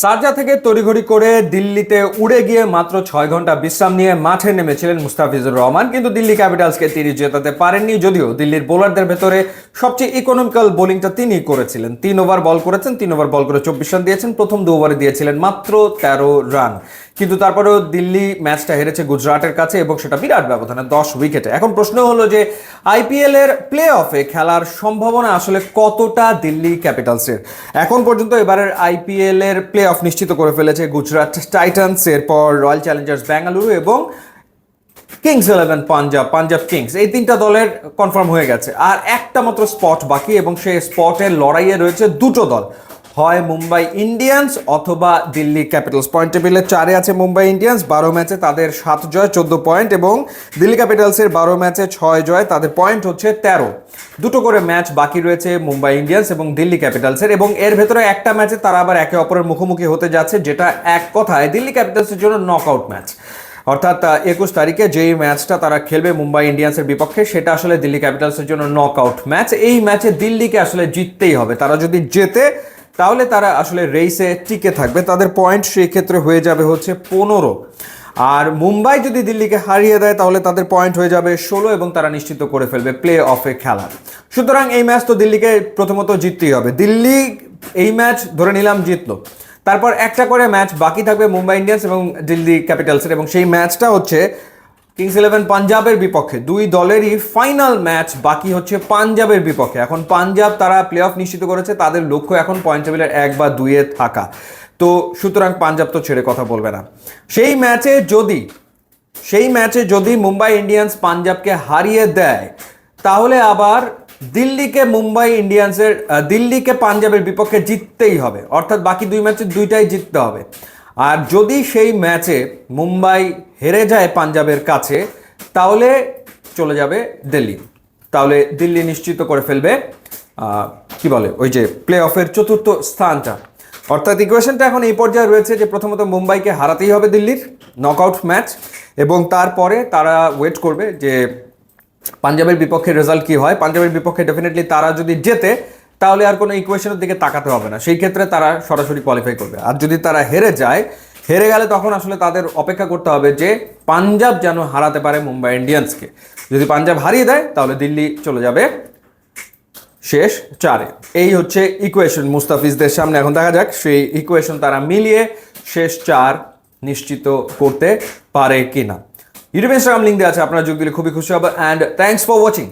Sharjah থেকে তড়িঘড়ি করে দিল্লিতে উড়ে গিয়ে মাত্র 6 ঘন্টা বিশ্রাম নিয়ে মাঠে নেমেছিলেন মুস্তাফিজুর রহমান, কিন্তু দিল্লি ক্যাপিটালসকে তিনি জেতাতে পারেননি। যদিও দিল্লির বোলারদের ভেতরে সবচেয়ে ইকোনমিক্যাল বোলিংটা তিনি করেছিলেন। 3 ওভার বল করেছেন, 3 ওভার বল করে 24 রান দিয়েছেন। প্রথম 2 ওভারে দিয়েছিলেন মাত্র 13 রান, কিন্তু তারপরেও দিল্লি ম্যাচটা হেরেছে গুজরাটের কাছে এবং সেটা বিরাট ব্যবধানে 10 উইকেটে। এখন প্রশ্ন হলো যে আইপিএল এর প্লে অফে খেলার সম্ভাবনা আসলে কতটা দিল্লি ক্যাপিটালসের। এখন পর্যন্ত এবারের আইপিএল এর প্লে অফ নিশ্চিত করে ফেলেছে গুজরাট টাইটান্স, এরপর রয়্যাল চ্যালেঞ্জার্স বেঙ্গালুরু এবং কিংস 11 পাঞ্জাব কিংস। এই 3টা দলের কনফার্ম হয়ে গেছে, আর একটা মাত্র স্পট বাকি এবং সেই স্পটের লড়াইয়ে রয়েছে 2টো দল, হয় মুম্বাই ইন্ডিয়ান্স অথবা দিল্লি ক্যাপিটালস। পয়েন্ট টেবিলের 4-এ আছে মুম্বাই ইন্ডিয়ান্স, 12 ম্যাচে তাদের 7 জয় 14 পয়েন্ট, এবং দিল্লি ক্যাপিটালসের 12 ম্যাচে 6 জয়, তাদের পয়েন্ট হচ্ছে 13। 2টো করে ম্যাচ বাকি রয়েছে মুম্বাই ইন্ডিয়ান্স এবং দিল্লি ক্যাপিটালসের, এবং এর ভেতরে একটা ম্যাচে তারা আবার একে অপরের মুখোমুখি হতে যাচ্ছে, যেটা এক কথায় দিল্লি ক্যাপিটালসের জন্য নকআউট ম্যাচ। অর্থাৎ 21 তারিখে যেই ম্যাচটা তারা খেলবে মুম্বাই ইন্ডিয়ান্সের বিপক্ষে, সেটা আসলে দিল্লি ক্যাপিটালসের জন্য নকআউট ম্যাচ। এই ম্যাচে দিল্লিকে আসলে জিততেই হবে। তারা যদি জেতে তাহলে তারা আসলে রেসে টিকে থাকবে, তাদের পয়েন্ট সেই ক্ষেত্রে হয়ে যাবে হচ্ছে 15। আর মুম্বাই যদি দিল্লিকে হারিয়ে দেয় তাহলে তাদের পয়েন্ট হয়ে যাবে 16 এবং তারা নিশ্চিত করে ফেলবে প্লে অফে খেলা। সুতরাং এই ম্যাচ তো দিল্লিকে প্রথমত জিততেই হবে। দিল্লি এই ম্যাচ ধরে নিলাম জিতলো, তারপর একটা করে ম্যাচ বাকি থাকবে মুম্বাই ইন্ডিয়ান্স এবং দিল্লি ক্যাপিটালসের, এবং সেই ম্যাচটা হচ্ছে কিংস 11 পাঞ্জাবের বিপক্ষে। 2 দলেরই ফাইনাল ম্যাচ বাকি হচ্ছে পাঞ্জাবের বিপক্ষে। এখন পাঞ্জাব তারা প্লে অফ নিশ্চিত করেছে, তাদের লক্ষ্য এখন পয়েন্ট টেবিলের 1 বা 2-এ থাকা, তো সুতরাং পাঞ্জাব তো ছেড়ে কথা বলবে না। সেই ম্যাচে যদি মুম্বাই ইন্ডিয়ান্স পাঞ্জাবকে হারিয়ে দেয় তাহলে আবার দিল্লিকে পাঞ্জাবের বিপক্ষে জিততেই হবে, অর্থাৎ বাকি 2 ম্যাচে 2টাই জিততে হবে। আর যদি সেই ম্যাচে মুম্বাই হেরে যায় পাঞ্জাবের কাছে তাহলে চলে যাবে দিল্লি, তাহলে দিল্লি নিশ্চিত করে ফেলবে কি বলে ওই যে প্লে অফের 4র্থ স্থানটা। অর্থাৎ ইকুয়েশনটা এখন এই পর্যায়ে রয়েছে যে প্রথমত মুম্বাইকে হারাতেই হবে দিল্লির নকআউট ম্যাচ, এবং তারপরে তারা ওয়েট করবে যে পাঞ্জাবের বিপক্ষে রেজাল্ট কি হয়। পাঞ্জাবের বিপক্ষে ডেফিনেটলি তারা যদি জেতে তাহলে আর কোনো ইকুয়েশনের দিকে তাকাতে হবে না, সেই ক্ষেত্রে তারা সরাসরি কোয়ালিফাই করবে। আর যদি তারা হেরে গেলে তখন আসলে তাদের অপেক্ষা করতে হবে যে পাঞ্জাব যেন হারাতে পারে মুম্বাই ইন্ডিয়ান্সকে। যদি পাঞ্জাব হারিয়ে দেয় তাহলে দিল্লি চলে যাবে শেষ 4-এ। এই হচ্ছে ইকুয়েশন মুস্তাফিজদের সামনে। এখন দেখা যাক সেই ইকুয়েশন তারা মিলিয়ে শেষ 4 নিশ্চিত করতে পারে কিনা। ইউটিউব ইনস্টাগ্রাম লিঙ্ক দেওয়া আছে, আপনারা যোগ দিলে খুবই খুশি হবে। And thanks for watching.